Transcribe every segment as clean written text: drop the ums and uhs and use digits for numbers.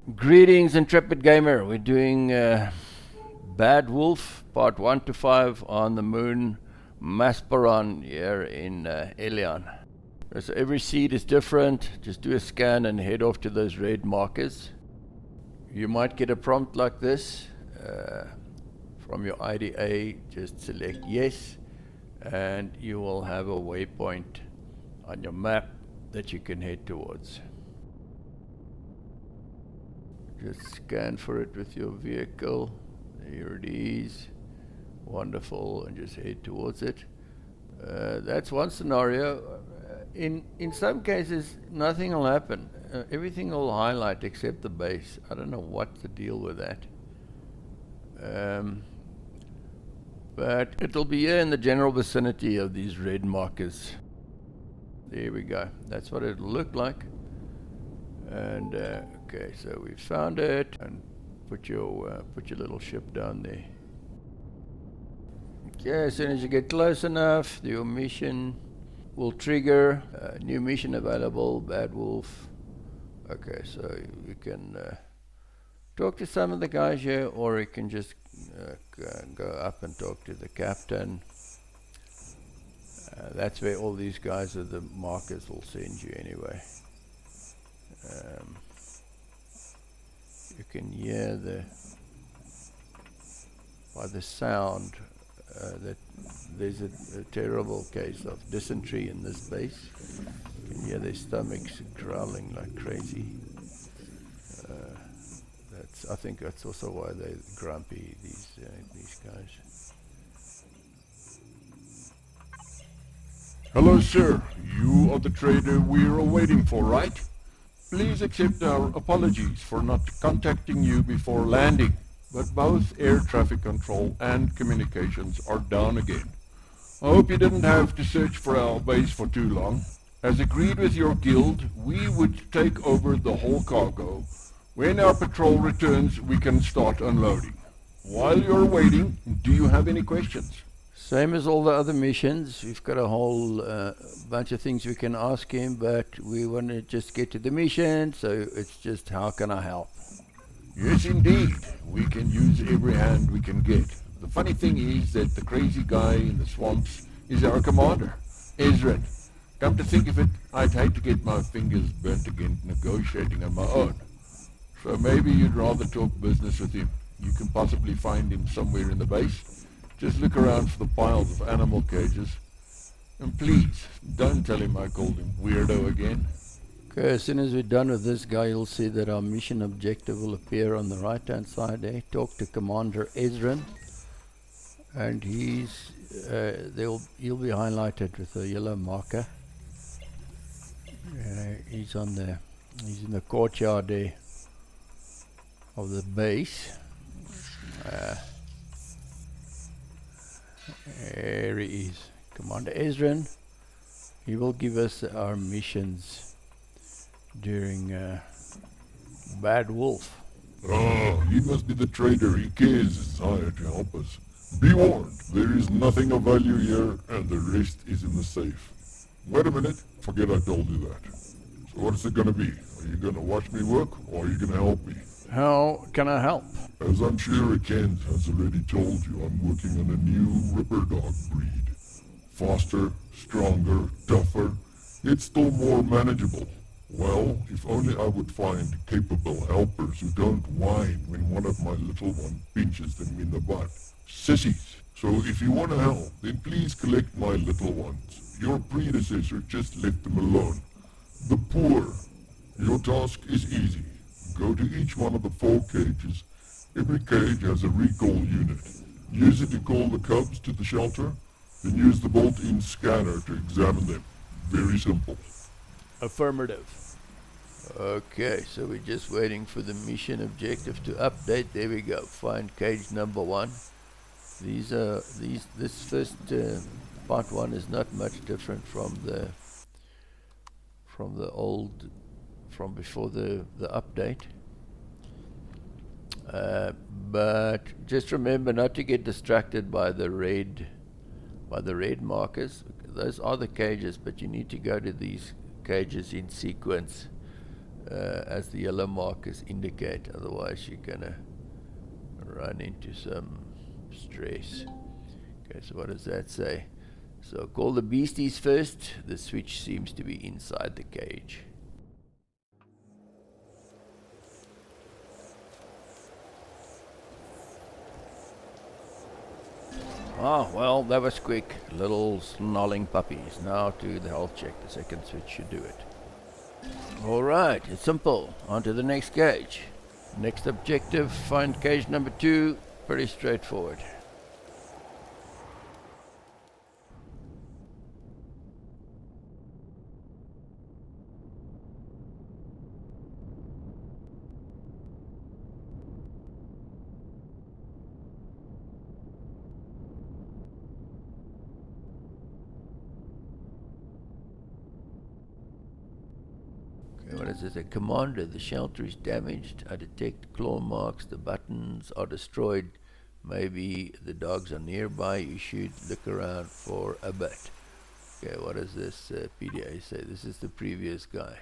Greetings, intrepid gamer. We're doing Bad Wolf, part 1 to 5 on the moon Masperon here in Elion. So every seed is different. Just do a scan and head off to those red markers. You might get a prompt like this from your IDA. Just select yes, and you will have a waypoint on your map that you can head towards. Just scan for it with your vehicle. Here it is. Wonderful. And just head towards it. That's one scenario. In some cases, nothing will happen. Everything will highlight except the base. I don't know what's the deal with that. But it'll be here in the general vicinity of these red markers. There we go. That's what it'll look like. And okay, so we found it, and put your little ship down there. Okay, as soon as you get close enough, your mission will trigger. New mission available, Bad Wolf. Okay, so you can talk to some of the guys here, or you can just go up and talk to the captain. That's where all these guys with the markers will send you anyway. You can hear by the sound that there's a terrible case of dysentery in this base. You can hear their stomachs growling like crazy. I think that's also why they're grumpy, these guys. Hello, sir. You are the trader we're waiting for, right? Please accept our apologies for not contacting you before landing, but both air traffic control and communications are down again. I hope you didn't have to search for our base for too long. As agreed with your guild, we would take over the whole cargo. When our patrol returns, we can start unloading. While you're waiting, do you have any questions? Same as all the other missions. We've got a whole bunch of things we can ask him, but we want to just get to the mission, so it's just, how can I help? Yes, indeed. We can use every hand we can get. The funny thing is that the crazy guy in the swamps is our commander, Ezran. Come to think of it, I'd hate to get my fingers burnt again negotiating on my own. So maybe you'd rather talk business with him. You can possibly find him somewhere in the base. Just look around for the piles of animal cages. And please, don't tell him I called him weirdo again. Okay, as soon as we're done with this guy, you'll see that our mission objective will appear on the right-hand side there. Talk to Commander Ezran. And he'll be highlighted with a yellow marker. He's in the courtyard there of the base. There he is, Commander Ezran. He will give us our missions during Bad Wolf. He must be the trader. He cares desire to help us. Be warned, there is nothing of value here, and the rest is in the safe. Wait a minute, forget I told you that. So what's it gonna be? Are you gonna watch me work, or are you gonna help me? How can I help? As I'm sure Ken has already told you, I'm working on a new Ripper Dog breed. Faster, stronger, tougher, yet still more manageable. Well, if only I would find capable helpers who don't whine when one of my little ones pinches them in the butt. Sissies. So if you want to help, then please collect my little ones. Your predecessor just left them alone. The poor. Your task is easy. Go to each one of the 4 cages. Every cage has a recall unit. Use it to call the cubs to the shelter, then use the bolt-in scanner to examine them. Very simple. Affirmative. Okay, so we're just waiting for the mission objective to update. There we go. Find cage number 1. This first part 1 is not much different from before the update. But just remember not to get distracted by the red markers. Those are the cages, but you need to go to these cages in sequence. as the yellow markers indicate, otherwise you're gonna run into some stress. Okay, so what does that say? So call the beasties first. The switch seems to be inside the cage. Ah, well, that was quick. Little snarling puppies. Now to the health check. The second switch should do it. Alright, it's simple. On to the next cage. Next objective, find cage number 2. Pretty straightforward. What is this? A commander. The shelter is damaged. I detect claw marks. The buttons are destroyed. Maybe the dogs are nearby. You should look around for a bit. Okay, what does this PDA say? This is the previous guy.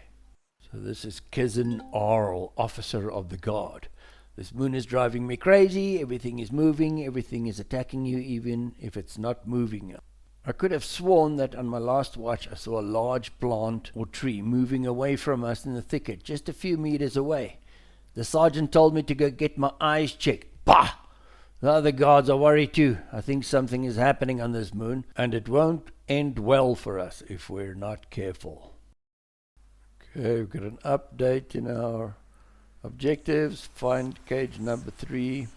So this is Kezin Arl, officer of the guard. This moon is driving me crazy. Everything is moving. Everything is attacking you, even if it's not moving. I could have sworn that on my last watch I saw a large plant or tree moving away from us in the thicket, just a few meters away. The sergeant told me to go get my eyes checked. Bah! The other guards are worried too. I think something is happening on this moon, and it won't end well for us if we're not careful. Okay, we've got an update in our objectives. Find cage number 3.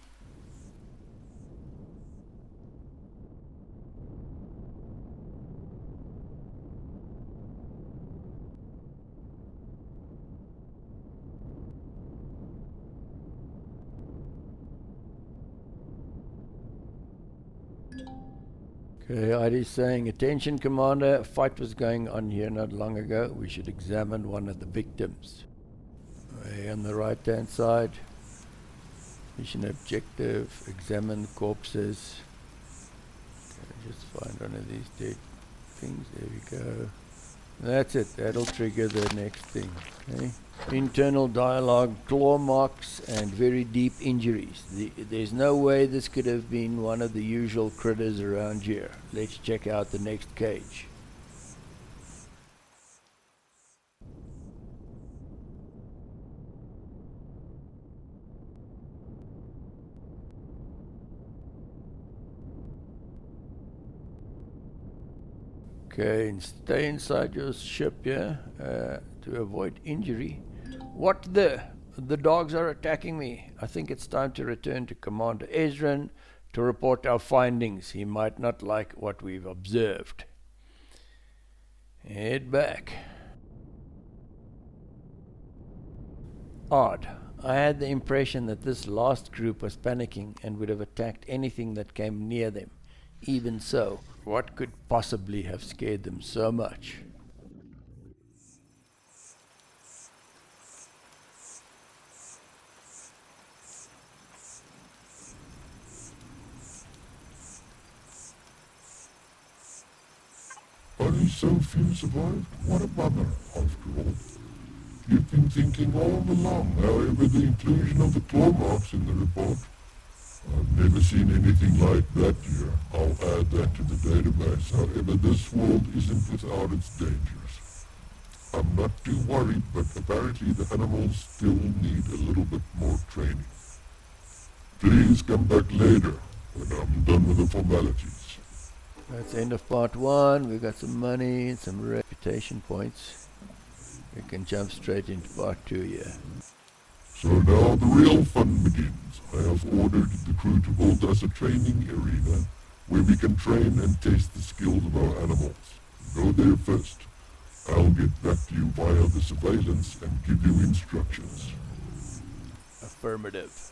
Okay, ID's saying, attention commander, a fight was going on here not long ago. We should examine one of the victims. Okay, on the right hand side, mission objective, examine corpses. Okay, just find one of these dead things. There we go. That's it. That'll trigger the next thing. Okay. Internal dialogue, claw marks and very deep injuries. There's no way this could have been one of the usual critters around here. Let's check out the next cage. Okay, and stay inside your ship here to avoid injury. What the? The dogs are attacking me. I think it's time to return to Commander Ezran to report our findings. He might not like what we've observed. Head back. Odd. I had the impression that this last group was panicking and would have attacked anything that came near them. Even so, what could possibly have scared them so much? Only so few survived? What a bummer, after all. You've been thinking all along, however, the inclusion of the claw marks in the report. I've never seen anything like that here. I'll add that to the database. However, this world isn't without its dangers. I'm not too worried, but apparently the animals still need a little bit more training. Please come back later, when I'm done with the formalities. That's the end of part 1. We've got some money and some reputation points. We can jump straight into part 2 here. So now the real fun begins. I have ordered the crew to build us a training arena where we can train and test the skills of our animals. Go there first. I'll get back to you via the surveillance and give you instructions. Affirmative.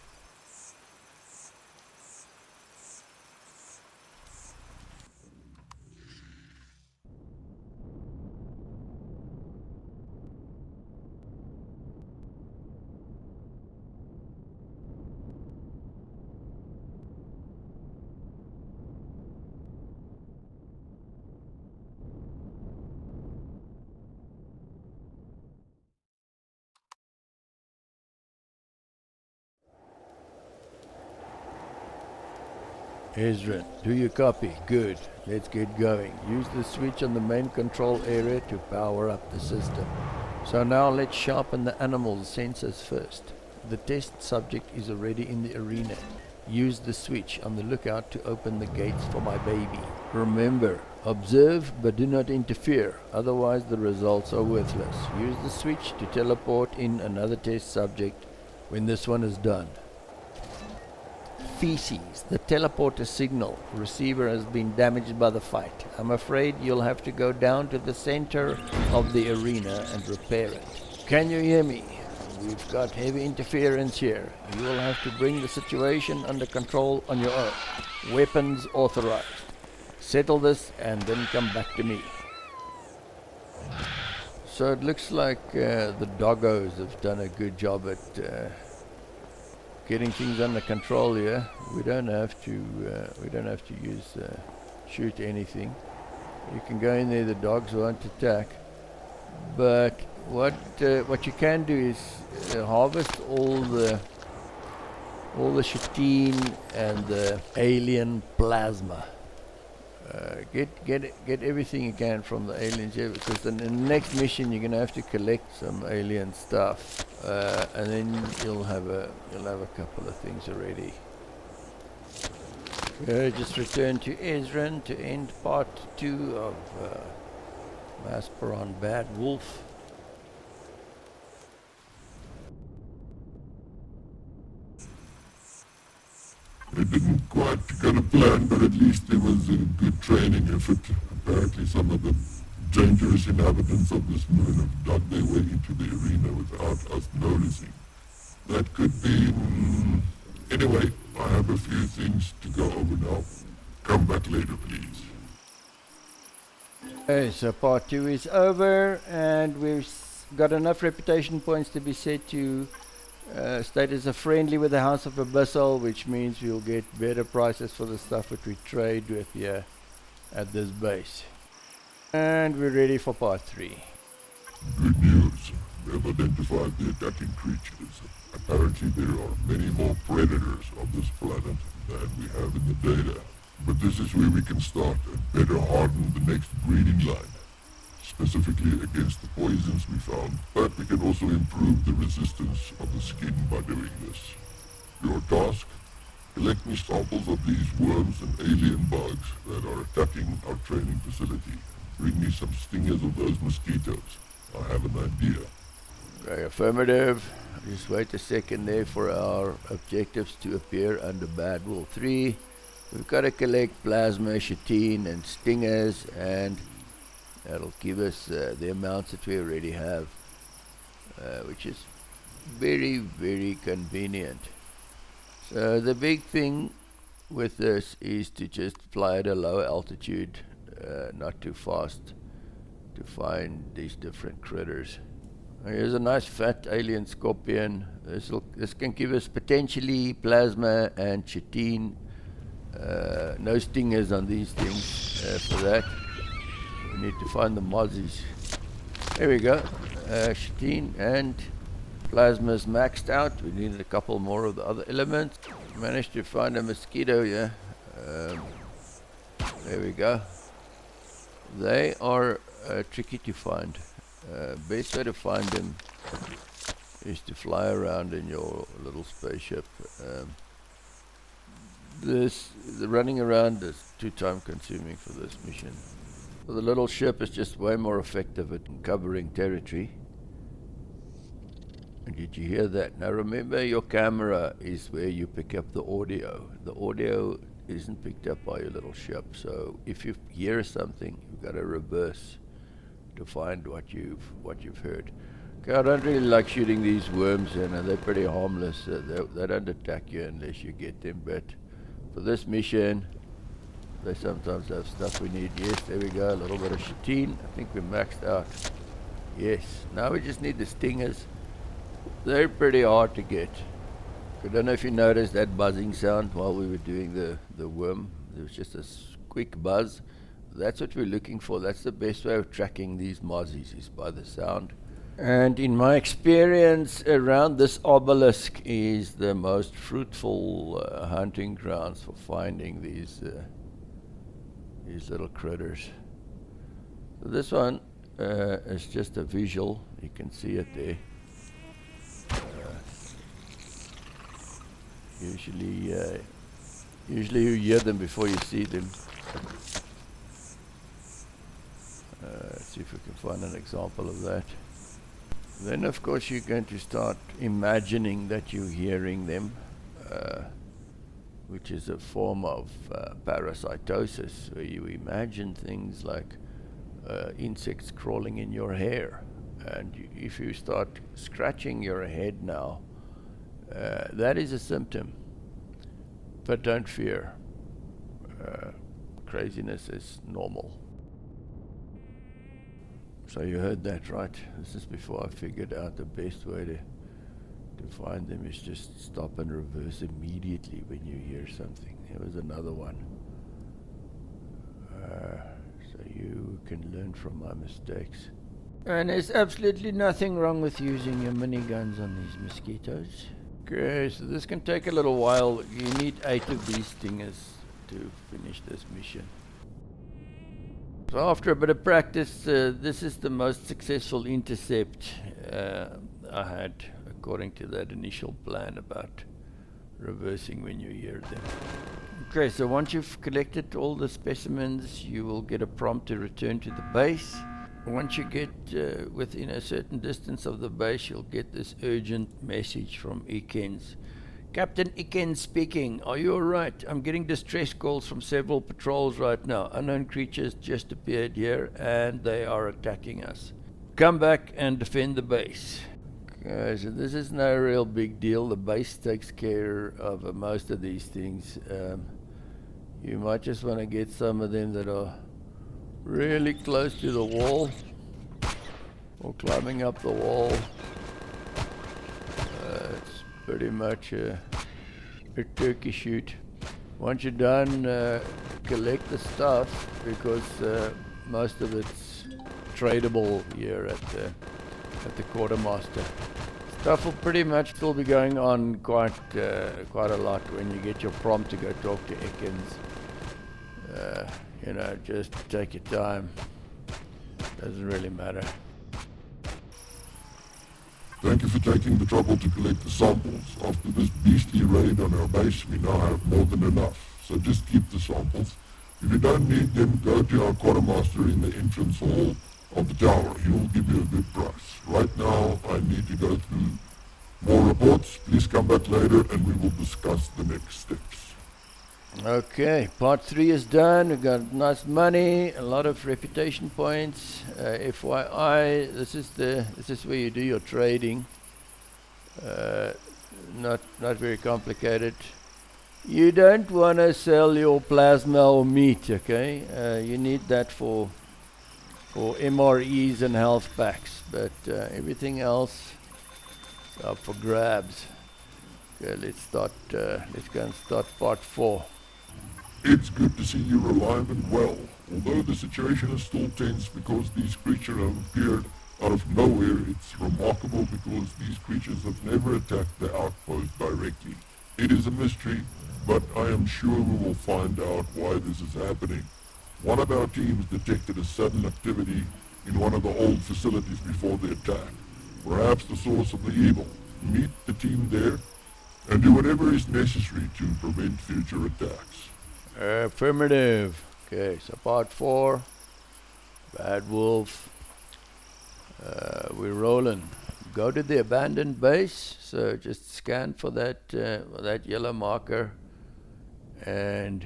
Ezra, do you copy? Good. Let's get going. Use the switch on the main control area to power up the system. So now let's sharpen the animal's sensors first. The test subject is already in the arena. Use the switch on the lookout to open the gates for my baby. Remember, observe but do not interfere, otherwise the results are worthless. Use the switch to teleport in another test subject when this one is done. Feces, the teleporter signal receiver has been damaged by the fight. I'm afraid you'll have to go down to the center of the arena and repair it. Can you hear me? We've got heavy interference here. You will have to bring the situation under control on your own. Weapons authorized. Settle this and then come back to me. So it looks like the doggos have done a good job at getting things under control here. We don't have to use shoot anything. You can go in there, the dogs won't attack. But what you can do is harvest all the chitine and the alien plasma. Get everything you can from the aliens here, because in the next mission you're gonna have to collect some alien stuff, and then you'll have a couple of things already. Just return to Ezran to end part 2 of Masperon Bad Wolf. It didn't quite go to plan, but at least it was a good training effort. Apparently some of the dangerous inhabitants of this moon have dug their way into the arena without us noticing. That could be... Anyway, I have a few things to go over now. Come back later, please. Okay, so part 2 is over, and we've got enough reputation points to be set to state as a friendly with the House of Abyssal, which means we'll get better prices for the stuff that we trade with here at this base. And we're ready for part 3. Good news. We have identified the attacking creatures. Apparently there are many more predators on this planet than we have in the data. But this is where we can start and better harden the next breeding line. Specifically against the poisons we found, but we can also improve the resistance of the skin by doing this. Your task? Collect me samples of these worms and alien bugs that are attacking our training facility. Bring me some stingers of those mosquitoes. I have an idea. Okay, affirmative. Just wait a second there for our objectives to appear under Bad Wolf 3. We've got to collect plasma, chitine and stingers, and that'll give us the amounts that we already have, which is very, very convenient. So the big thing with this is to just fly at a low altitude, not too fast, to find these different critters. Here's a nice fat alien scorpion. This can give us potentially plasma and chitine. No stingers on these things for that. We need to find the mozzies. There we go. Chitine and plasma's maxed out. We needed a couple more of the other elements. Managed to find a mosquito here. There we go. They are tricky to find. Best way to find them is to fly around in your little spaceship. The running around is too time consuming for this mission. So the little ship is just way more effective at covering territory. And did you hear that? Now remember, your camera is where you pick up the audio. The audio isn't picked up by your little ship, so if you hear something, you've got to reverse to find what you've heard. Okay, I don't really like shooting these worms, and they're pretty harmless. They don't attack you unless you get them, but for this mission, they sometimes have stuff we need. Yes, there we go, a little bit of chitine. I think we're maxed out. Yes, now we just need the stingers. They're pretty hard to get. I don't know if you noticed that buzzing sound while we were doing the worm. There was just a quick buzz. That's what we're looking for. That's the best way of tracking these mozzies, is by the sound. And in my experience, around this obelisk is the most fruitful hunting grounds for finding these little critters. So this one is just a visual. You can see it there. Usually you hear them before you see them. Let's see if we can find an example of that. Then of course you're going to start imagining that you're hearing them, which is a form of parasitosis, where you imagine things like insects crawling in your hair. And if you start scratching your head now, that is a symptom. But don't fear. Craziness is normal. So you heard that, right? This is before I figured out the best way to find them is just stop and reverse immediately when you hear something. Here was another one. So you can learn from my mistakes. And there's absolutely nothing wrong with using your miniguns on these mosquitoes. Okay, so this can take a little while. You need 8 of these stingers to finish this mission. So after a bit of practice, this is the most successful intercept I had, according to that initial plan about reversing when you hear them. Okay, so once you've collected all the specimens, you will get a prompt to return to the base. Once you get within a certain distance of the base, you'll get this urgent message from Ikens. Captain Ikens speaking. Are you alright? I'm getting distress calls from several patrols right now. Unknown creatures just appeared here and they are attacking us. Come back and defend the base. Okay, so this is no real big deal. The base takes care of most of these things. You might just want to get some of them that are really close to the wall or climbing up the wall. It's pretty much a turkey shoot. Once you're done, collect the stuff, because most of it's tradable here at the quartermaster. Stuff will pretty much still be going on quite a lot when you get your prompt to go talk to Ekins. Just take your time. Doesn't really matter. Thank you for taking the trouble to collect the samples. After this beastly raid on our base, we now have more than enough. So just keep the samples. If you don't need them, go to our quartermaster in the entrance hall of the tower. He will give you a good price. Right now, I need to go through more reports. Please come back later and we will discuss the next steps. Okay, part 3 is done. We've got nice money, a lot of reputation points. FYI, this is where you do your trading. Not very complicated. You don't want to sell your plasma or meat, okay? You need that for MREs and health packs, but everything else is up for grabs. Okay, let's go and start part 4. It's good to see you're alive and well, although the situation is still tense because these creatures have appeared out of nowhere. It's remarkable because these creatures have never attacked the outpost directly. It is a mystery, but I am sure we will find out why this is happening. One of our teams detected a sudden activity in one of the old facilities before the attack, perhaps the source of the evil. Meet the team there and do whatever is necessary to prevent future attacks. Affirmative. Okay, so part 4, Bad Wolf. We're rolling. Go to the abandoned base. So just scan for that yellow marker and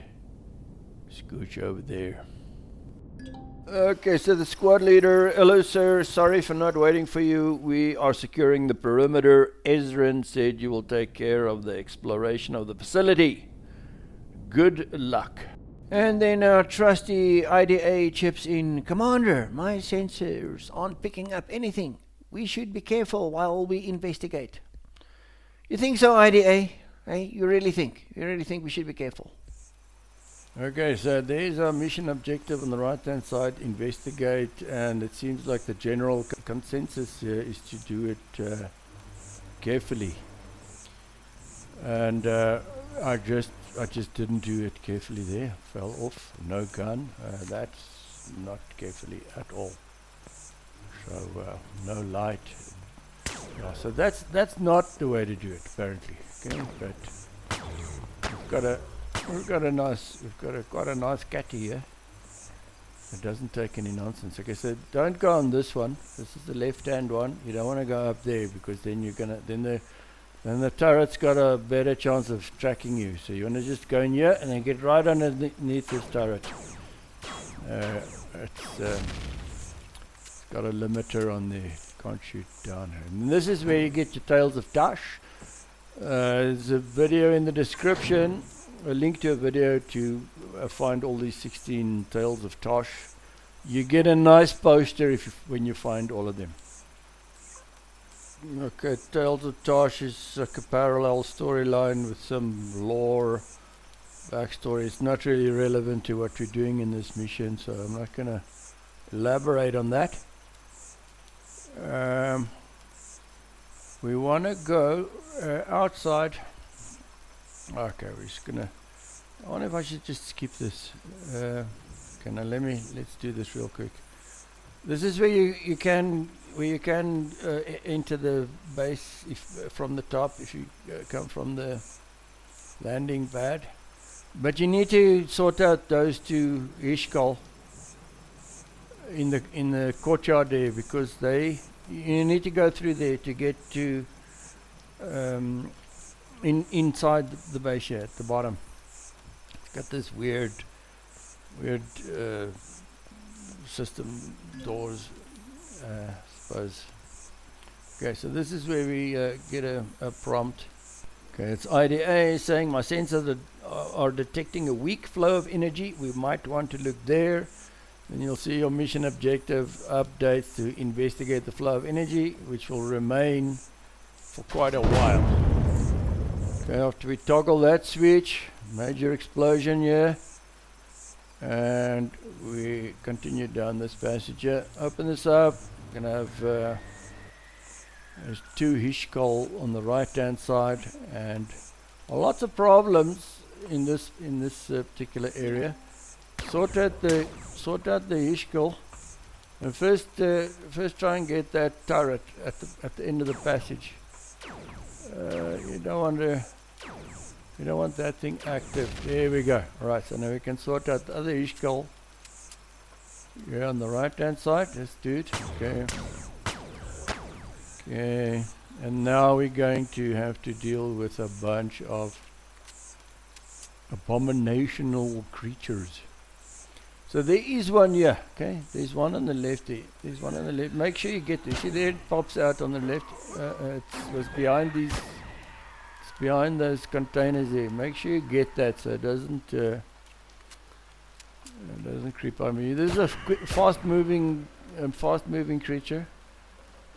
scooch over there. Okay, so the squad leader, hello sir, sorry for not waiting for you. We are securing the perimeter. Ezrin said you will take care of the exploration of the facility. Good luck. And then our trusty IDA chips in. Commander, my sensors aren't picking up anything. We should be careful while we investigate. You think so, IDA? Hey, you really think we should be careful? Okay, so there's our mission objective on the right hand side, investigate, and it seems like the general consensus here is to do it carefully. And I just didn't do it carefully there, fell off, no gun, that's not carefully at all. So no light. Yeah, so that's not the way to do it apparently. Okay, but we've got quite a nice catty here. It doesn't take any nonsense. Okay, so don't go on this one. This is the left-hand one. You don't want to go up there because then you're gonna then the turret's got a better chance of tracking you. So you want to just go in here and then get right underneath this turret. It's got a limiter on there. Can't shoot down here. And this is where you get your Tales of Tash. There's a video in the description, a link to a video to find all these 16 Tales of Tash. You get a nice poster when you find all of them. Okay, Tales of Tash is like a parallel storyline with some lore, backstory. It's not really relevant to what we're doing in this mission, so I'm not going to elaborate on that. We want to go outside. Okay, we're just gonna. I wonder if I should just skip this. Okay, now let's do this real quick. This is where you can enter the base from the top if you come from the landing pad. But you need to sort out those two Ishkal in the courtyard there, because you need to go through there to get to inside the base here at the bottom. It's got this weird system doors, I suppose. Okay, so this is where we get a prompt. Okay, it's IDA saying my sensors are detecting a weak flow of energy. We might want to look there. Then you'll see your mission objective updates to investigate the flow of energy, which will remain for quite a while. Okay, after we toggle that switch, major explosion here, and we continue down this passage here. Open this up. We're gonna have there's two Hishkal on the right hand side, and lots of problems in this particular area. Sort out the Ishkal, and first try and get that turret at the end of the passage. You don't want that thing active. There we go. Alright, so now we can sort out the other Ishkal. Here on the right hand side. Let's do it. Okay, and now we're going to have to deal with a bunch of abominational creatures. So there is one here, okay? There's one on the left there. There's one on the left. Make sure you get there. See there, it pops out on the left. It was behind these. It's behind those containers there. Make sure you get that so it doesn't creep on me. This is a fast-moving creature,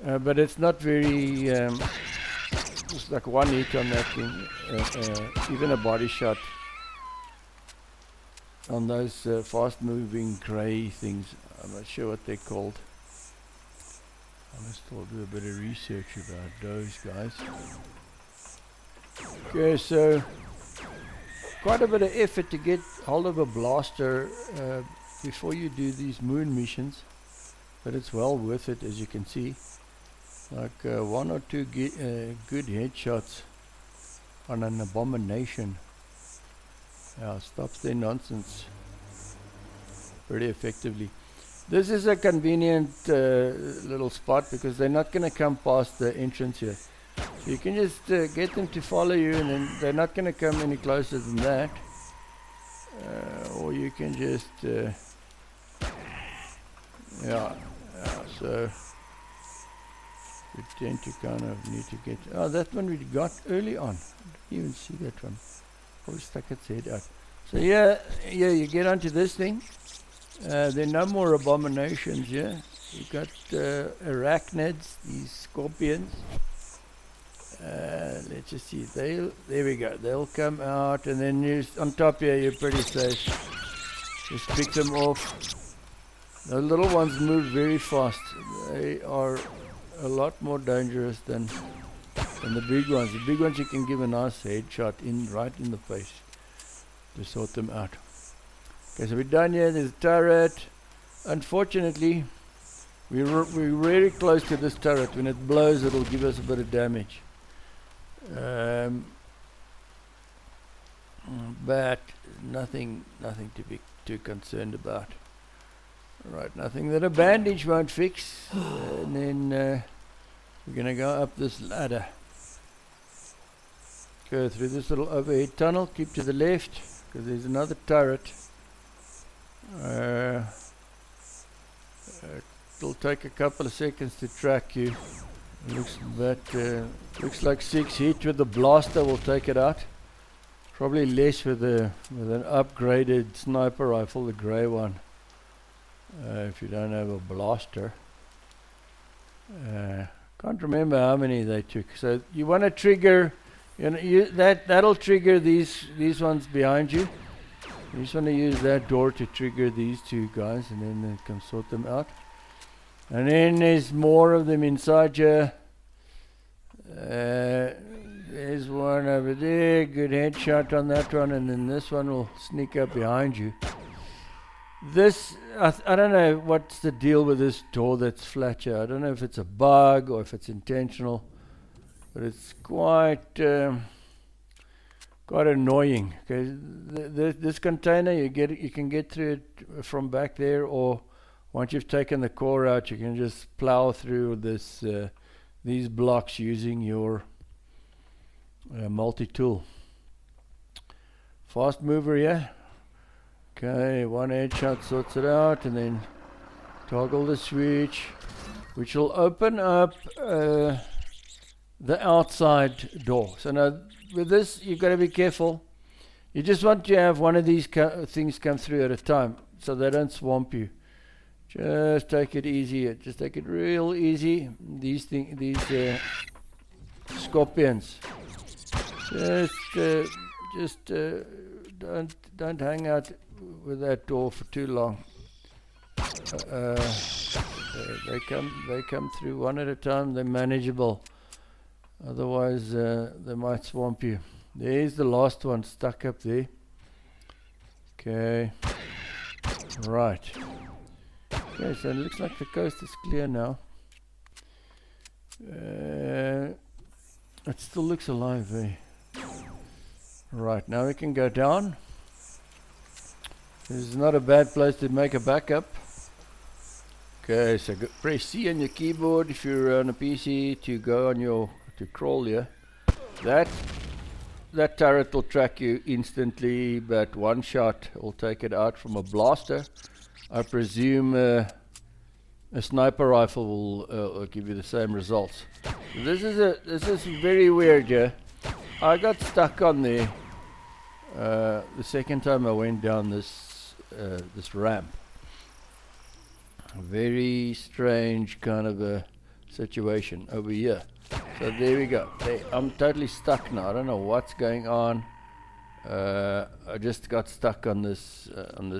but it's not very. It's like one hit on that thing. Even a body shot on those fast-moving grey things. I'm not sure what they're called. I must all do a bit of research about those guys. Okay, so quite a bit of effort to get hold of a blaster before you do these moon missions, but it's well worth it, as you can see. Like one or two good headshots on an abomination. Yeah, stops their nonsense pretty effectively. This is a convenient little spot because they're not going to come past the entrance here. So you can just get them to follow you, and then they're not going to come any closer than that. Or you can just so we tend to kind of need to get. Oh, that one we got early on. I didn't even see that one. Probably stuck its head out. So yeah, you get onto this thing. There are no more abominations here. You got arachnids, these scorpions, let's just see. There we go. They'll come out, and then on top here, you're pretty safe. Just pick them off. The little ones move very fast. They are a lot more dangerous than the big ones. The big ones you can give a nice headshot right in the face to sort them out. Okay, so we're done here. There's a turret. Unfortunately, we're very close to this turret. When it blows, it'll give us a bit of damage. But nothing to be too concerned about. Right, nothing that a bandage won't fix. And then we're going to go up this ladder. Go through this little overhead tunnel. Keep to the left, because there's another turret. It'll take a couple of seconds to track you. Looks like 6 hit with the blaster will take it out. Probably less with an upgraded sniper rifle, the grey one. If you don't have a blaster. Can't remember how many they took. So you want to trigger, that'll trigger these ones behind you. You just want to use that door to trigger these two guys, and then you can sort them out. And then there's more of them inside you. There's one over there. Good headshot on that one, and then this one will sneak up behind you. This, I don't know what's the deal with this door that's flat here. I don't know if it's a bug or if it's intentional, but it's quite annoying. Okay, this container you can get through it from back there, or once you've taken the core out, you can just plow through these blocks using your multi-tool. Fast mover here. Okay, one headshot sorts it out, and then toggle the switch, which will open up the outside door. So now with this, you've got to be careful. You just want to have one of these things come through at a time, so they don't swamp you. Just take it easy. Just take it real easy. These scorpions. Just don't hang out with that door for too long. They come through one at a time. They're manageable. Otherwise, they might swamp you. There's the last one stuck up there. Okay. Right. Okay, so it looks like the coast is clear now. It still looks alive, eh? Right, now we can go down. This is not a bad place to make a backup. Okay, so press C on your keyboard if you're on a PC to go on to crawl here. That turret will track you instantly, but one shot will take it out from a blaster. I presume a sniper rifle will give you the same results. This is very weird, yeah. I got stuck on there the second time I went down this ramp. A very strange kind of a situation over here. So there we go. I'm totally stuck now. I don't know what's going on. I just got stuck on this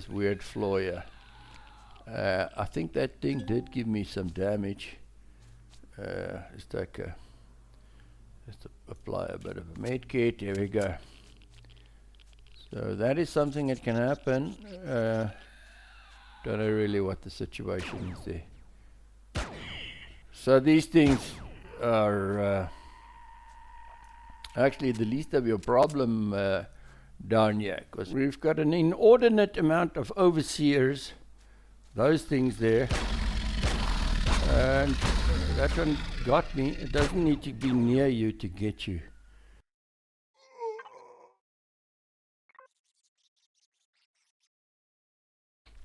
weird floor here. I think that thing did give me some damage. Just apply a bit of a med kit. There we go. So that is something that can happen. Don't know really what the situation is there. So these things are actually the least of your problem down here, because we've got an inordinate amount of overseers. Those things there, and that one got me. It doesn't need to be near you to get you.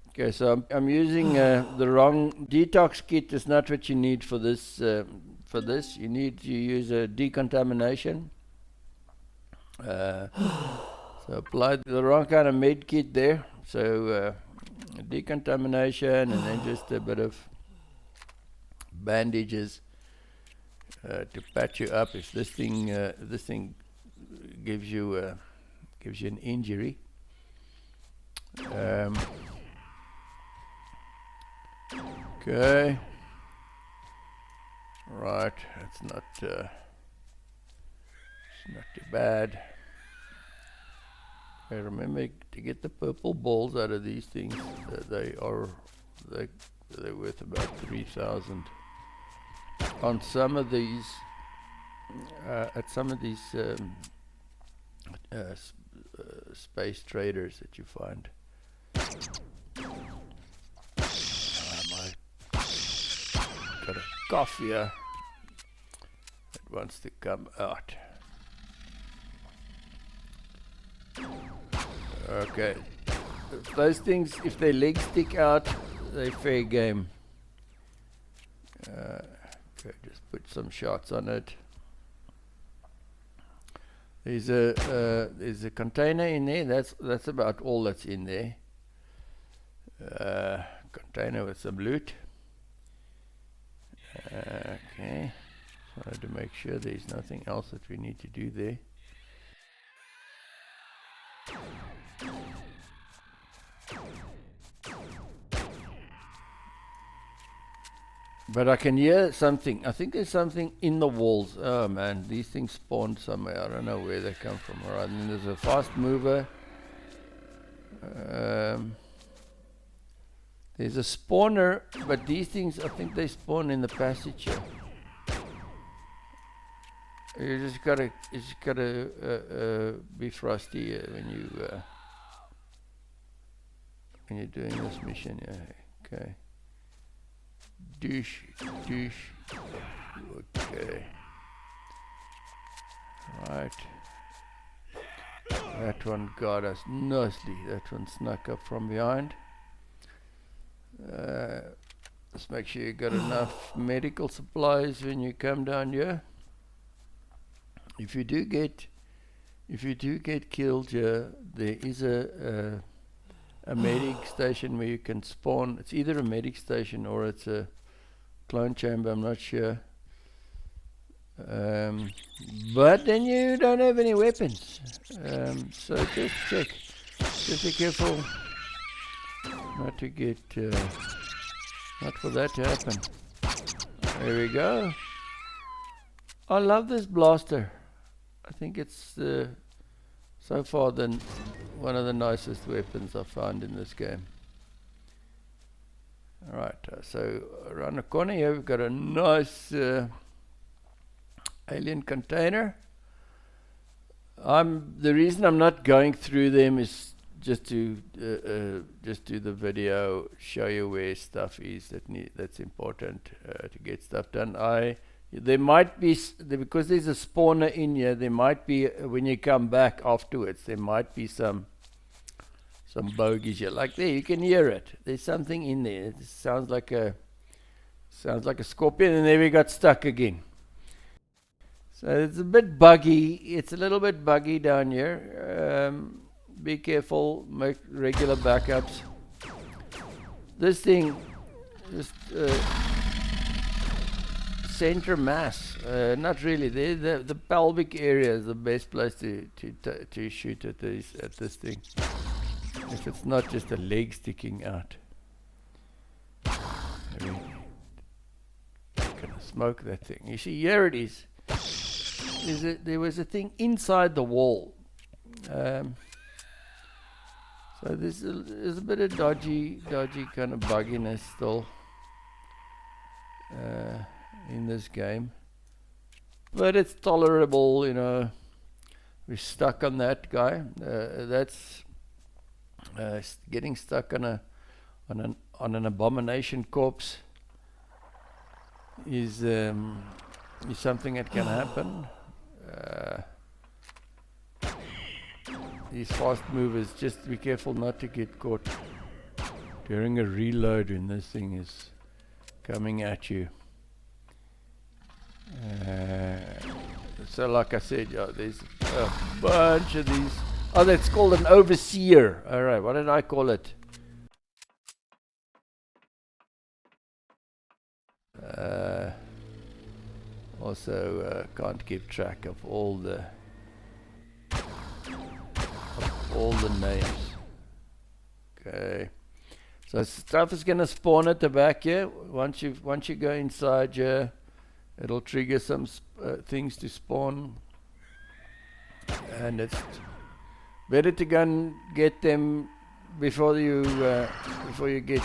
Okay, so I'm using the wrong detox kit. Is not what you need for this. You need to use a decontamination. So apply the wrong kind of med kit there. So decontamination, and then just a bit of bandages, to patch you up if this thing gives you an injury. Okay. Right, it's not too bad. Okay, remember to get the purple balls out of these things. They're worth about 3,000. On some of these, at some of these space traders that you find. Got a cough here that wants to come out. Okay, those things, if their legs stick out, they're fair game. Okay, just put some shots on it. There's a container in there. That's about all that's in there. Container with some loot. Okay, so I had to make sure there's nothing else that we need to do there. But I can hear something. I think there's something in the walls. Oh man, these things spawned somewhere. I don't know where they come from. Alright, and then there's a fast mover. There's a spawner, but these things, I think they spawn in the passage here. You just gotta be frosty when you're doing this mission. Yeah. Okay. Douche. Okay. Right. That one got us nicely. That one snuck up from behind. Just make sure you got enough medical supplies when you come down here. If you do get killed here, there is a medic station where you can spawn. It's either a medic station or it's a clone chamber, I'm not sure. But then you don't have any weapons. So just check. Just be careful not to get, not for that to happen. There we go. I love this blaster. I think it's so far one of the nicest weapons I've found in this game. Alright, so around the corner here we've got a nice alien container. The reason I'm not going through them is just to just do the video, show you where stuff is that's important to get stuff done. There might be, because there's a spawner in here, there might be, when you come back afterwards, there might be some bogies here. Like there, you can hear it. There's something in there. It sounds like a scorpion, and there we got stuck again. So it's a bit buggy. It's a little bit buggy down here. Be careful. Make regular backups. This thing just center mass. Not really. The pelvic area is the best place to shoot at this thing. If it's not just a leg sticking out. I'm gonna smoke that thing. You see, here it is. There was a thing inside the wall. So there's a bit of dodgy kind of bugginess still in this game, but it's tolerable, you know. We're stuck on that guy. That's getting stuck on an abomination corpse is something that can happen. These fast movers, just be careful not to get caught during a reload when this thing is coming at you. So like I said, there's a bunch of these. Oh, that's called an overseer. Alright, what did I call it? also can't keep track of all the names. Okay, so stuff is gonna spawn at the back here. Once you go inside here, it'll trigger some things to spawn, and it's better to go and get them before you get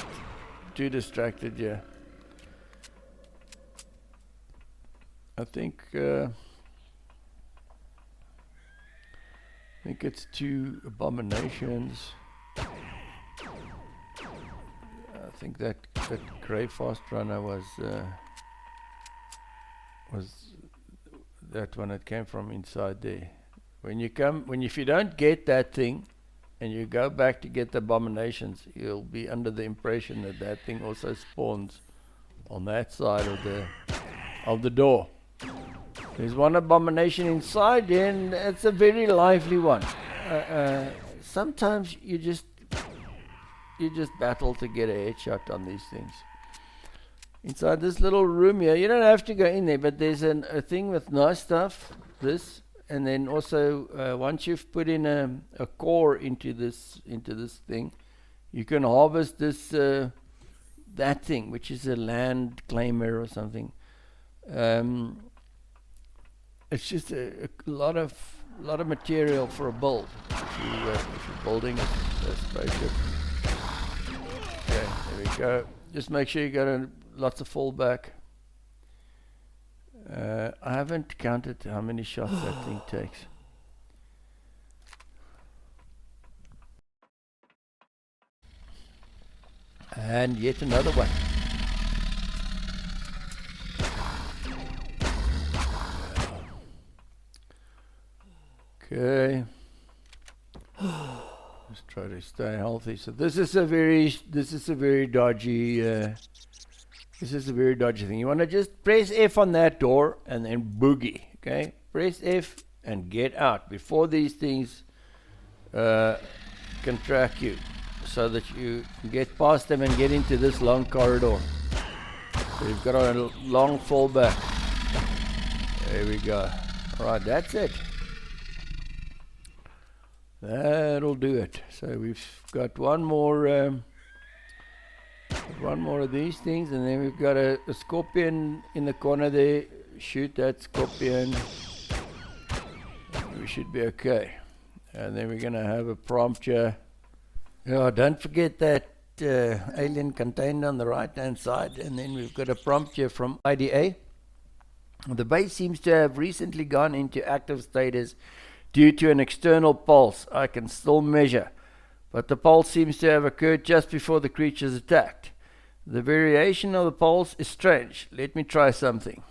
too distracted. Yeah, I think it's 2 abominations. I think that grey fast runner was that one that came from inside there. If you don't get that thing and you go back to get the abominations, you'll be under the impression that that thing also spawns on that side of the door. There's one abomination inside, and it's a very lively one. Sometimes you just battle to get a headshot on these things. Inside this little room here, you don't have to go in there, but there's a thing with nice stuff. This, and then also once you've put in a core into this thing, you can harvest this that thing, which is a land claimer or something. It's just a lot of material for a build if you're building a spaceship. Okay, there we go. Just make sure you got lots of fallback. I haven't counted how many shots that thing takes. And yet another one. Okay. Just try to stay healthy. So this is a very dodgy thing. You want to just press F on that door and then boogie. Okay, press F and get out before these things can track you, so that you can get past them and get into this long corridor. So you've got a long fallback. There we go. All right, that's it. That'll do it. So we've got one more of these things, and then we've got a scorpion in the corner there. Shoot that scorpion. We should be okay. And then we're gonna have a prompt here. Yeah, don't forget that alien contained on the right hand side. And then we've got a prompt here from IDA. The base seems to have recently gone into active status due to an external pulse I can still measure, but the pulse seems to have occurred just before the creatures attacked. The variation of the pulse is strange. Let me try something.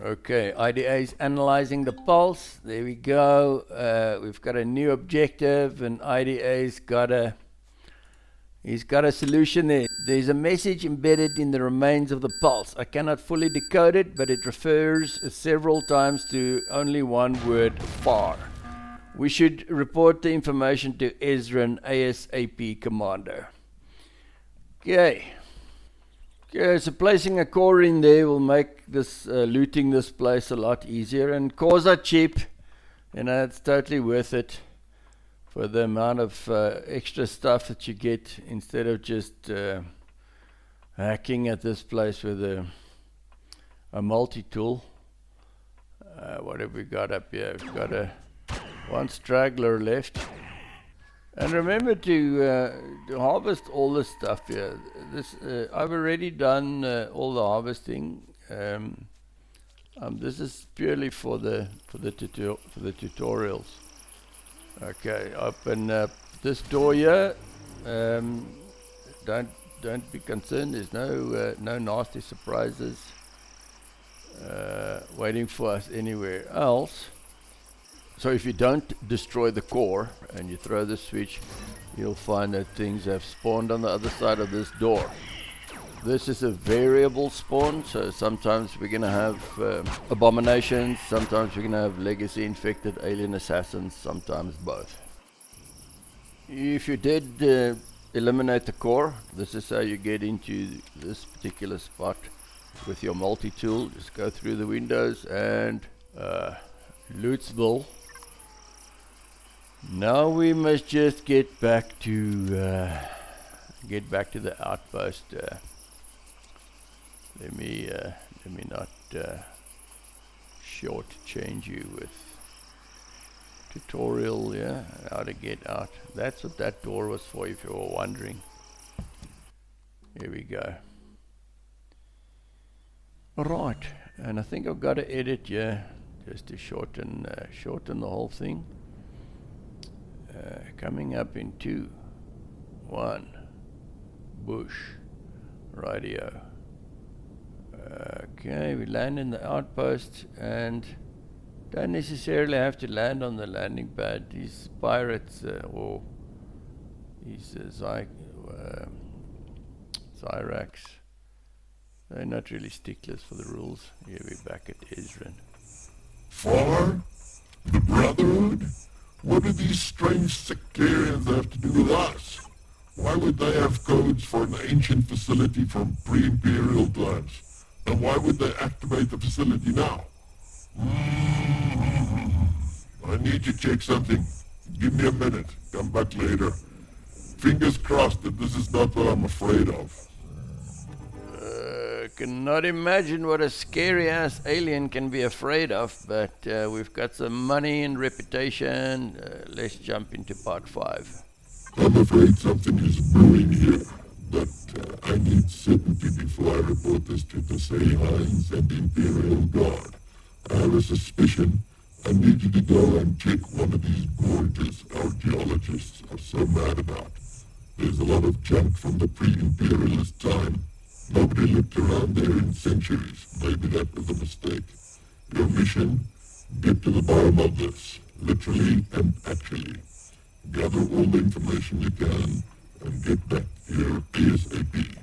Okay, IDA is analyzing the pulse. There we go. We've got a new objective, and IDA's got a solution there. There's a message embedded in the remains of the pulse. I cannot fully decode it, but it refers several times to only one word, far. We should report the information to Ezran ASAP, Commander. Okay, so placing a core in there will make this looting this place a lot easier, and cores are cheap. You know, it's totally worth it for the amount of extra stuff that you get, instead of just hacking at this place with a multi-tool. What have we got up here? We've got one straggler left. And remember to harvest all this stuff here. I've already done all the harvesting. This is purely for the tutorials. Okay, open up this door here. Don't be concerned. There's no nasty surprises waiting for us anywhere else. So if you don't destroy the core and you throw the switch, you'll find that things have spawned on the other side of this door. This is a variable spawn, so sometimes we're going to have abominations, sometimes we're going to have legacy infected alien assassins, sometimes both. If you did eliminate the core, this is how you get into this particular spot. with your multi-tool. Just go through the windows and Lootsville. Now we must just get back to the outpost. Let me not shortchange you with tutorial, yeah, how to get out. That's what that door was for, if you were wondering. Here we go. Alright, and I think I've got to edit, yeah, just to shorten the whole thing. Coming up in 2, 1, bush, radio. Okay, we land in the outpost and don't necessarily have to land on the landing pad. These pirates, or these Zyrax, they're not really sticklers for the rules. Here we're back at Ezran. Far? The Brotherhood? What do these strange sectarians have to do with us? Why would they have codes for an ancient facility from pre-imperial times? And why would they activate the facility now? I need to check something. Give me a minute. Come back later. Fingers crossed that this is not what I'm afraid of. Cannot imagine what a scary-ass alien can be afraid of, but we've got some money and reputation. Let's jump into part 5. I'm afraid something is brewing here, but I need certainty before I report this to the Saiyans and Imperial Guard. I have a suspicion. I need you to go and check one of these gorges our geologists are so mad about. There's a lot of junk from the pre-imperialist time. Nobody looked around there in centuries. Maybe that was a mistake. Your mission? Get to the bottom of this. Literally and actually. Gather all the information you can and get back here ASAP.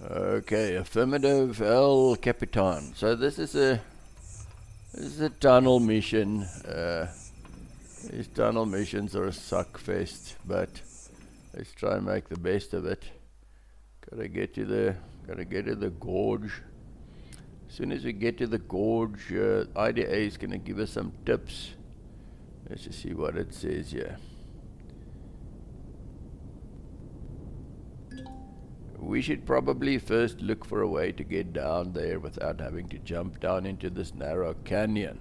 Okay, affirmative, El Capitan. So this is a tunnel mission. These tunnel missions are a suck fest, but let's try and make the best of it. Gotta get to the gorge. As soon as we get to the gorge, IDA is gonna give us some tips. Let's just see what it says here. We should probably first look for a way to get down there without having to jump down into this narrow canyon.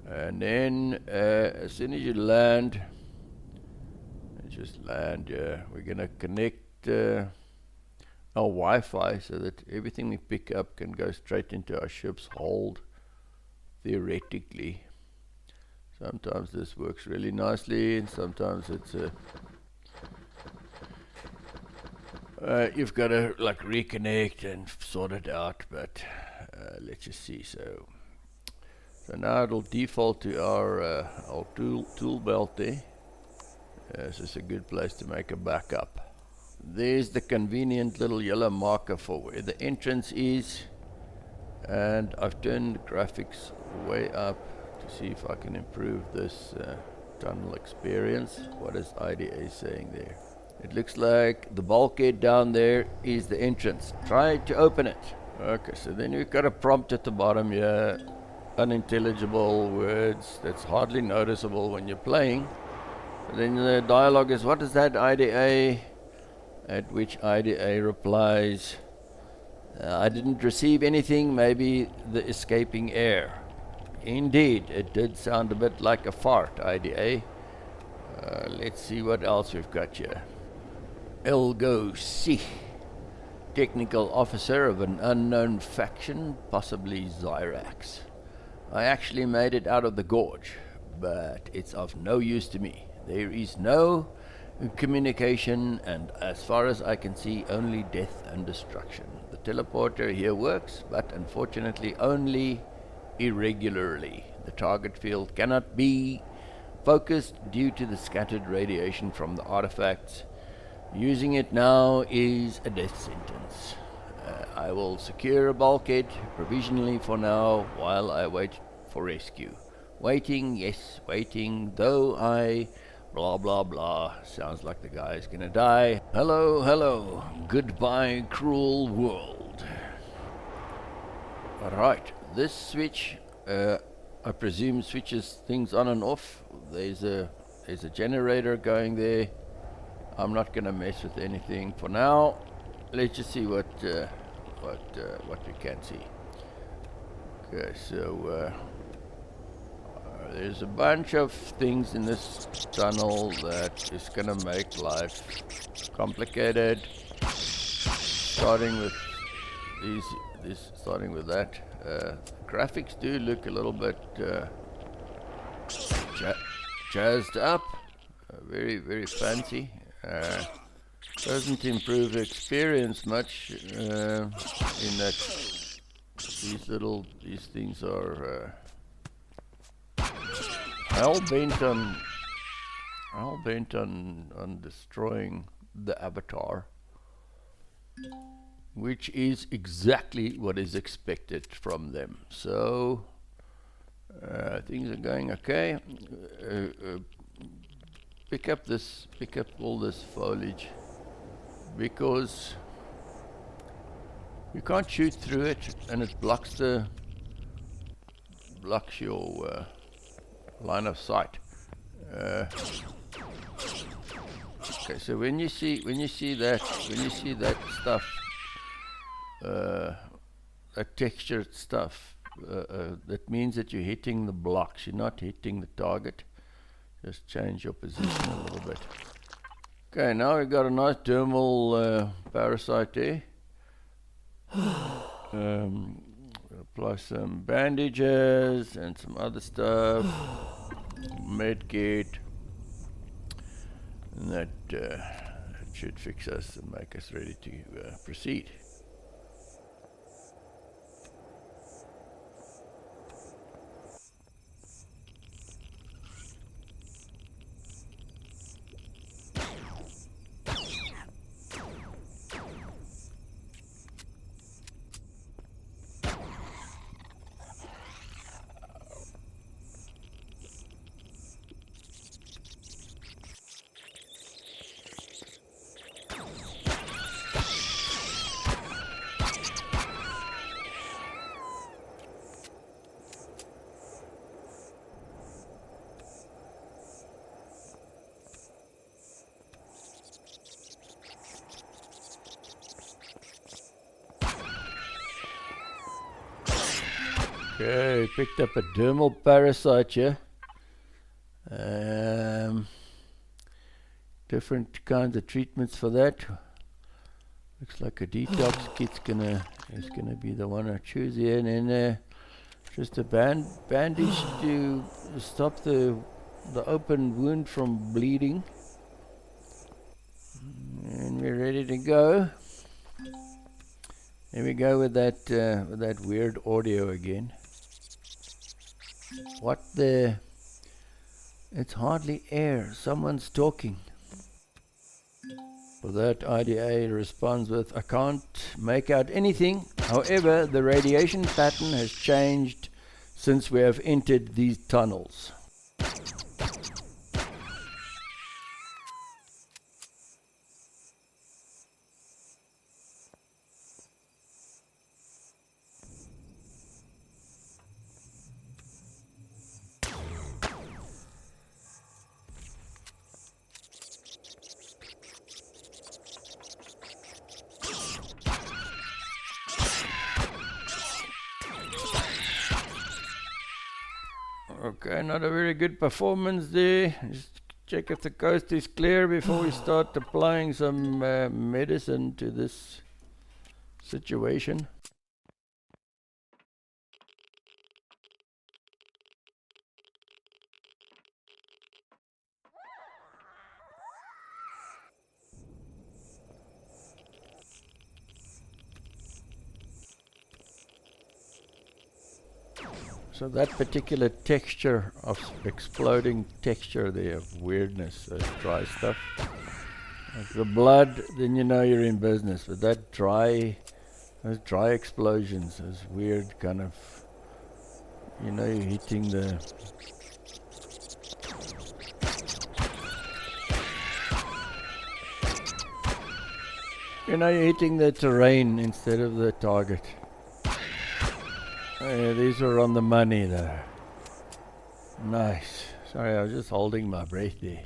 And then as soon as you land, we're gonna connect our Wi-Fi so that everything we pick up can go straight into our ship's hold, theoretically. Sometimes this works really nicely, and sometimes it's you've got to like reconnect and sort it out, but let's just see. So now it'll default to our tool belt there. This is a good place to make a backup. There's the convenient little yellow marker for where the entrance is, and I've turned the graphics way up to see if I can improve this tunnel experience. What is IDA saying there? It looks like the bulkhead down there is the entrance. Try to open it. Okay, so then you've got a prompt at the bottom here. Unintelligible words that's hardly noticeable when you're playing. And then the dialogue is, what is that, IDA? At which IDA replies, I didn't receive anything, maybe the escaping air. Indeed, it did sound a bit like a fart, IDA. Let's see what else we've got here. Elgo C, technical officer of an unknown faction, possibly Zyrax. I actually made it out of the gorge, but it's of no use to me. There is no communication, and as far as I can see, only death and destruction. The teleporter here works, but unfortunately only irregularly. The target field cannot be focused due to the scattered radiation from the artifacts. Using it now is a death sentence. I will secure a bulkhead provisionally for now while I wait for rescue. Waiting, yes, waiting, though I Blah blah blah. Sounds like the guy's gonna die. Hello, hello. Goodbye, cruel world. Alright, this switch, I presume switches things on and off. There's a generator going there. I'm not gonna mess with anything for now. Let's just see what we can see. Okay, so there's a bunch of things in this tunnel that is gonna make life complicated. Starting with starting with that. Graphics do look a little bit jazzed up, very very fancy. Doesn't improve the experience much in that these things are hell bent on destroying the avatar, which is exactly what is expected from them. So things are going okay. Pick up all this foliage, because you can't shoot through it and it blocks your line of sight. Okay, so when you see that stuff, that textured stuff, that means that you're hitting the blocks. You're not hitting the target. Just change your position a little bit. Okay, now we've got a nice dermal parasite there. Apply some bandages and some other stuff. Medkit. And that should fix us and make us ready to proceed. Okay, picked up a dermal parasite here. Different kinds of treatments for that. Looks like a detox kit's is gonna be the one I choose here, and then just a bandage to stop the open wound from bleeding. And we're ready to go. Here we go with that weird audio again. What the? It's hardly air. Someone's talking. For that, IDA responds with, I can't make out anything. However, the radiation pattern has changed since we have entered these tunnels. Okay, not a very good performance there. Just check if the coast is clear before we start applying some medicine to this situation. So that particular texture of exploding texture there of weirdness, those dry stuff. Like the blood, then you know you're in business. But that those dry explosions, those weird kind of, you know, you're hitting Okay, now you're hitting the terrain instead of the target. Oh, yeah, these were on the money though. Nice. Sorry, I was just holding my breath there.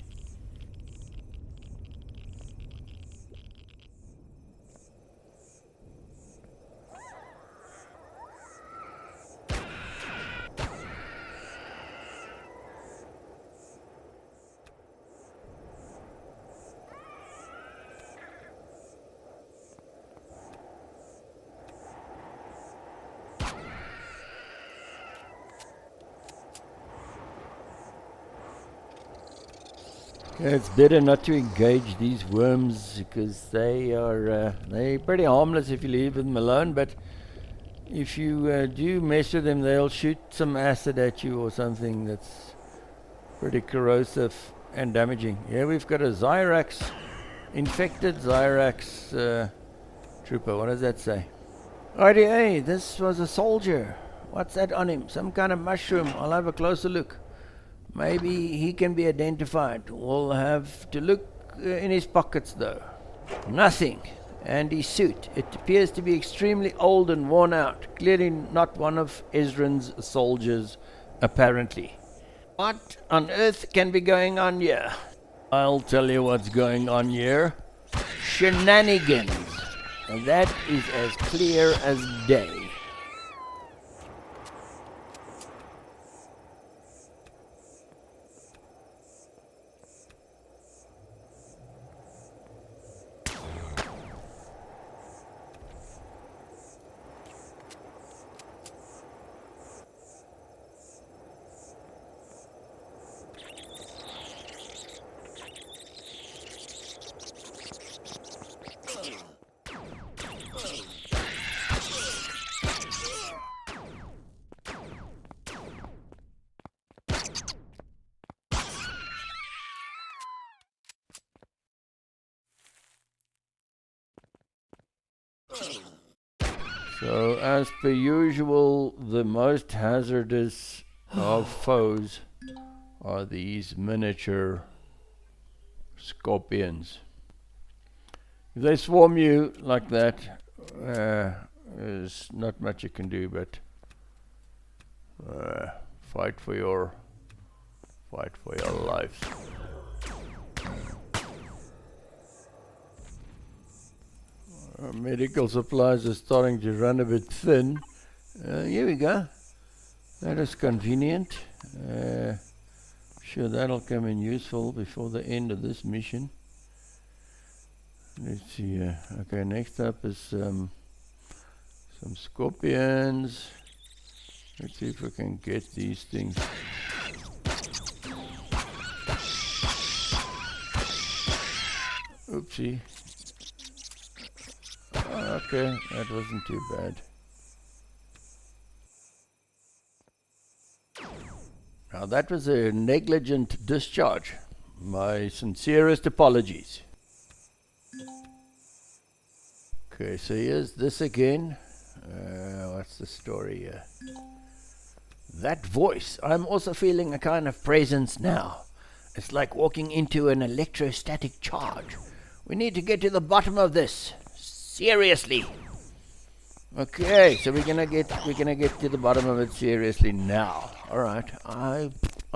Yeah, it's better not to engage these worms because they're pretty harmless if you leave them alone, but if you do mess with them, they'll shoot some acid at you or something that's pretty corrosive and damaging. Yeah, we've got a Zyrax, infected Zyrax trooper. What does that say? Righty, hey, this was a soldier. What's that on him? Some kind of mushroom. I'll have a closer look. Maybe he can be identified. We'll have to look in his pockets though. Nothing. And his suit. It appears to be extremely old and worn out. Clearly not one of Ezran's soldiers, apparently. What on earth can be going on here? I'll tell you what's going on here. Shenanigans. And that is as clear as day. So, as per usual, the most hazardous of foes are these miniature scorpions. If they swarm you like that, there's not much you can do but fight for your lives. Our medical supplies are starting to run a bit thin. Here we go. That is convenient. Sure, that'll come in useful before the end of this mission. Let's see. Okay, next up is some scorpions. Let's see if we can get these things. Oopsie. Okay, that wasn't too bad. Now that was a negligent discharge. My sincerest apologies. Okay, so here's this again. What's the story here? That voice. I'm also feeling a kind of presence now. It's like walking into an electrostatic charge. We need to get to the bottom of this. Seriously. Okay, so we're gonna get to the bottom of it seriously now. All right. I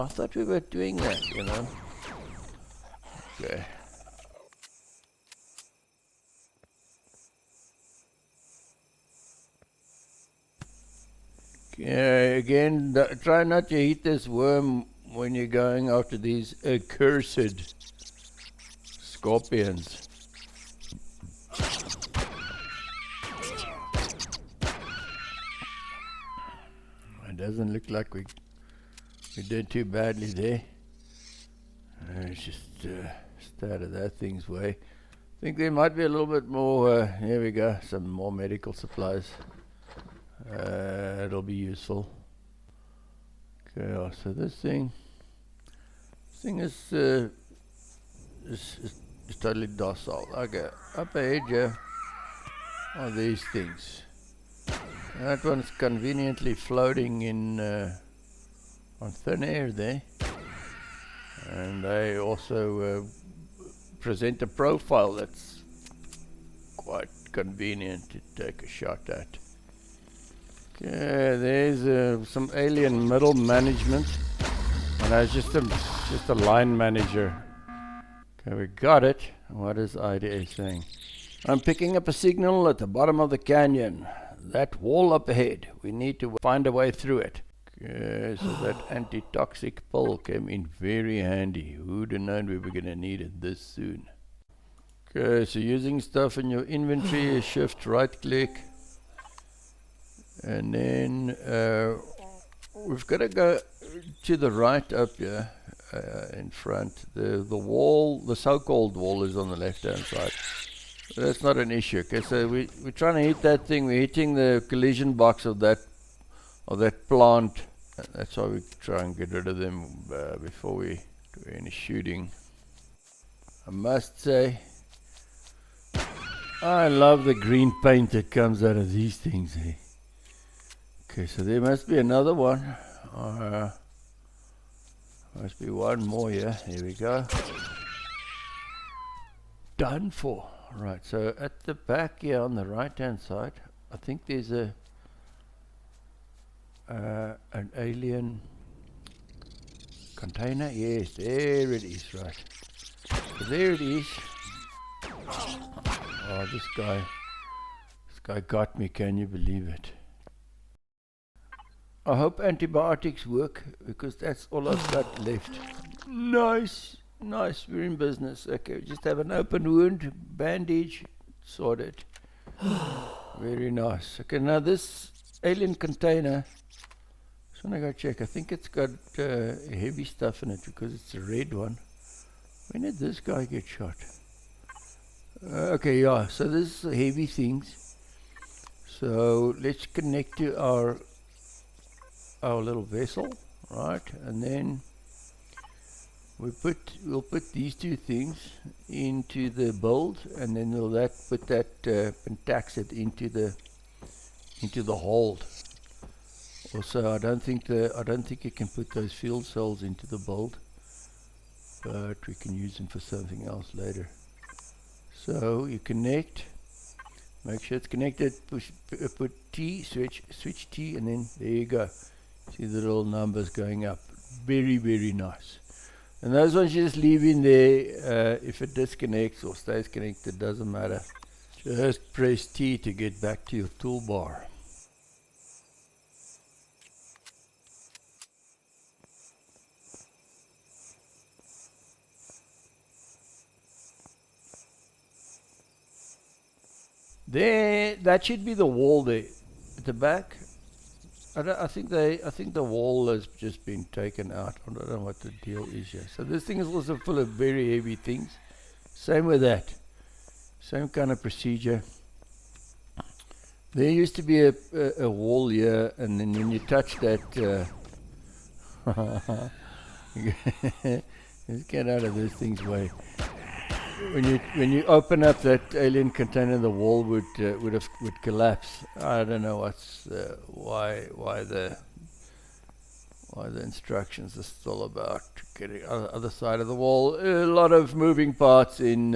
thought we were doing that, you know. Okay. Okay, again, try not to hit this worm when you're going after these accursed scorpions. It doesn't look like we did too badly there. Let's just stay out of that thing's way. I think there might be a little bit more. Here we go, some more medical supplies. It'll be useful. Okay, so this thing is totally docile. Okay, up ahead here are these things. That one's conveniently floating in on thin air there, and they also present a profile that's quite convenient to take a shot at. Okay, there's some alien middle management. And I was just a line manager. Okay, we got it. What is IDA saying? I'm picking up a signal at the bottom of the canyon. That wall up ahead. We need to find a way through it. Okay, so that antitoxic pill came in very handy. Who'd have known we were going to need it this soon? Okay, so using stuff in your inventory, shift right click. And then we've got to go to the right up here in front. The wall, the so-called wall, is on the left-hand side. That's not an issue. Okay, so we're trying to hit that thing. We're hitting the collision box of that plant. That's why we try and get rid of them before we do any shooting. I must say, I love the green paint that comes out of these things. Eh? Okay, so there must be another one. Must be one more here. Here we go. Done for. Right, so at the back here on the right hand side, I think there's an alien container. Yes, there it is. Right, so there it is. Oh, this guy got me. Can you believe it? I hope antibiotics work, because that's all I've got left. Nice, we're in business. Okay, just have an open wound, bandage, sorted. Very nice. Okay, now this alien container, just want to go check. I think it's got heavy stuff in it, because it's a red one. When did this guy get shot? Okay, yeah, so this is heavy things. So let's connect to our little vessel, right? And then we'll put these two things into the build, and then we'll put that pentaxid into the hold. Also, I don't think you can put those fuel cells into the build, but we can use them for something else later. So you connect, make sure it's connected, put T, switch T, and then there you go. See the little numbers going up. Very, very nice. And those ones you just leave in there. If it disconnects or stays connected, doesn't matter. Just press T to get back to your toolbar. There, that should be the wall there at the back. I think the wall has just been taken out. I don't know what the deal is here. So this thing is also full of very heavy things. Same with that. Same kind of procedure. There used to be a wall here, and then when you touch that, let's get out of this thing's way. When you open up that alien container, the wall would collapse. I don't know why the instructions are still about getting other side of the wall. A lot of moving parts in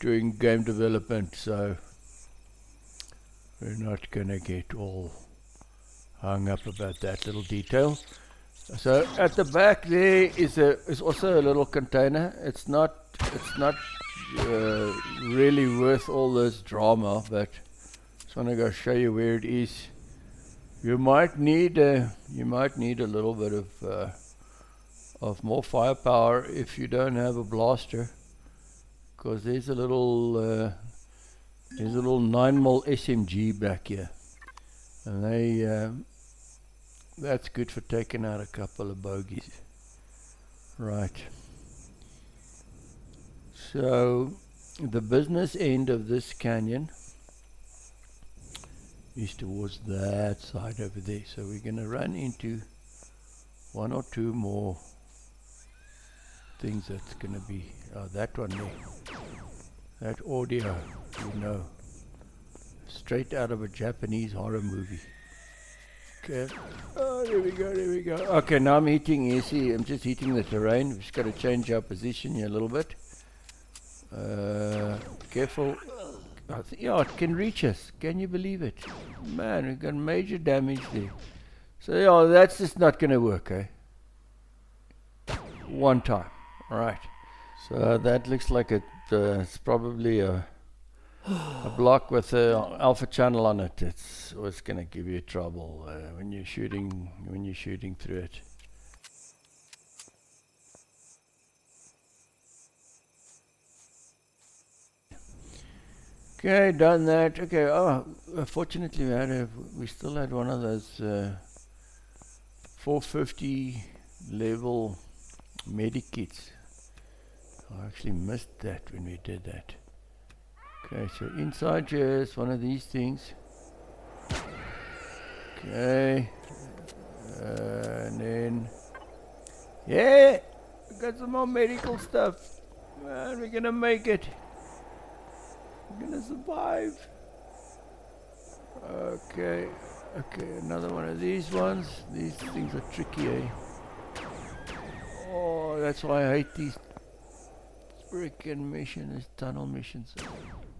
doing game development, so we're not gonna get all hung up about that little detail. So at the back there is also a little container. It's not really worth all this drama, but just want to go show you where it is. You might need a little bit of more firepower if you don't have a blaster, because there's a little 9mm SMG back here, and that's good for taking out a couple of bogies. Right. So the business end of this canyon is towards that side over there. So we're going to run into one or two more things that's going to be that one there. That audio, you know, straight out of a Japanese horror movie. Okay. Oh, there we go. Okay, now I'm hitting, you see, I'm just hitting the terrain. We've just got to change our position here a little bit. Careful. Yeah, it can reach us. Can you believe it? Man, we got major damage there. So yeah, that's just not going to work, eh? One time. Alright. So that looks like it's probably a block with an alpha channel on it. It's always going to give you trouble when you're shooting through it. Okay, done that. Okay, fortunately we still had one of those 450 level medikits. I actually missed that when we did that. Okay, so inside here is one of these things. Okay, and then yeah, we got some more medical stuff. Man, we're gonna make it. We're gonna survive. Okay, another one of these ones. These things are tricky, eh? Oh, that's why I hate these freaking missions, tunnel missions.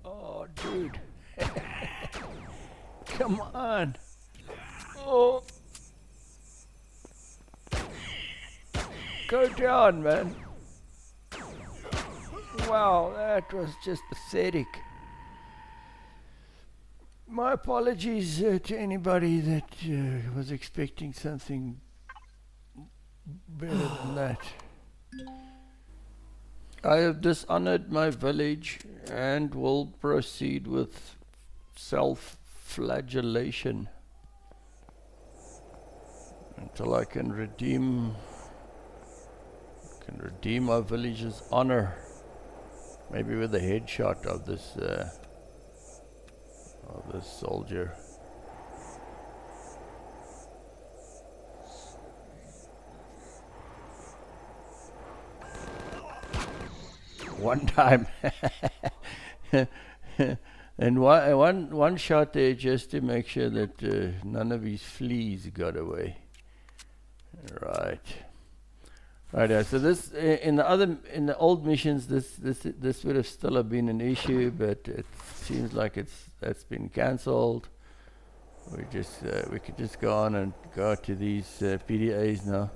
Oh, dude. Come on. Oh. Go down, man. Wow, that was just pathetic. My apologies to anybody that was expecting something better than that. I have dishonored my village and will proceed with self-flagellation until I can redeem my village's honor. Maybe with a headshot of this soldier. One time. And one shot there just to make sure that none of his fleas got away. Right. Right. So this in the old missions, this would have still have been an issue, but it seems like that's been cancelled. We could just go on and go to these PDAs now.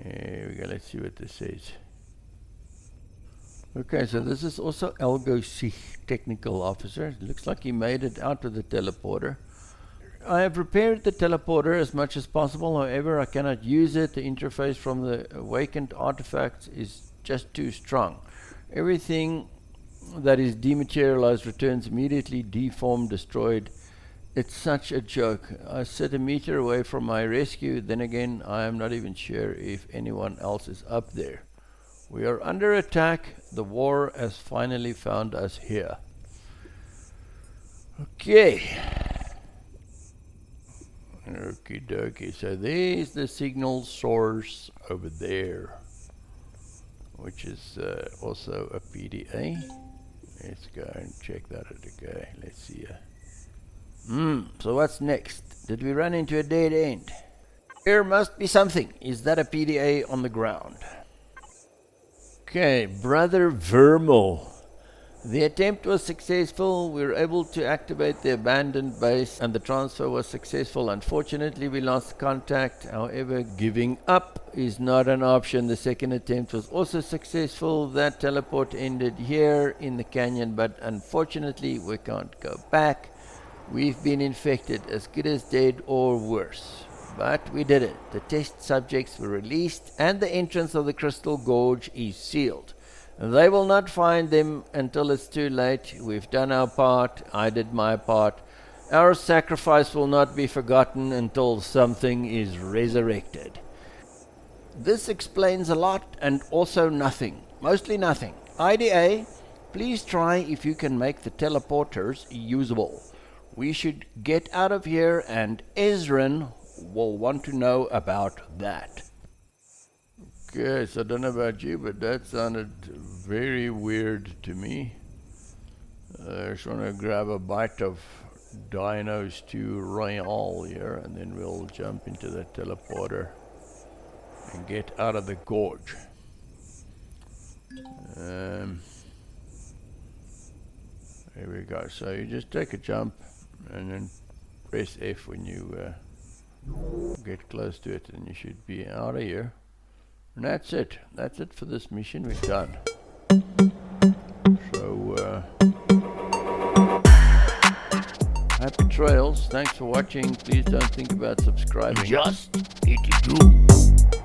Here we go. Let's see what this says. Okay, so this is also Elgo technical officer. It looks like he made it out of the teleporter. I have repaired the teleporter as much as possible, however I cannot use it. The interface from the awakened artifacts is just too strong. Everything that is dematerialized returns immediately deformed, destroyed. It's such a joke. I sit a meter away from my rescue, then again I am not even sure if anyone else is up there. We are under attack. The war has finally found us here. Okay. Okie dokie. So there's the signal source over there, which is also a PDA. Let's go and check that out. Okay, let's see. So what's next? Did we run into a dead end? There must be something. Is that a PDA on the ground? Okay, Brother Vermo. The attempt was successful. We were able to activate the abandoned base and the transfer was successful. Unfortunately, we lost contact. However, giving up is not an option. The second attempt was also successful. That teleport ended here in the canyon, but unfortunately, we can't go back. We've been infected, as good as dead or worse. But we did it. The test subjects were released and the entrance of the Crystal Gorge is sealed. They will not find them until it's too late. We've done our part. I did my part. Our sacrifice will not be forgotten until something is resurrected. This explains a lot and also nothing. Mostly nothing. IDA, please try if you can make the teleporters usable. We should get out of here and Ezran will want to know about that. Okay, so I don't know about you, but that sounded very weird to me. I just want to grab a bite of Dino Stew Royale here, and then we'll jump into the teleporter and get out of the gorge. There we go. So you just take a jump and then press F when you get close to it, and you should be out of here. And that's it. That's it for this mission. We're done. So happy trails. Thanks for watching. Please don't think about subscribing. Just 82.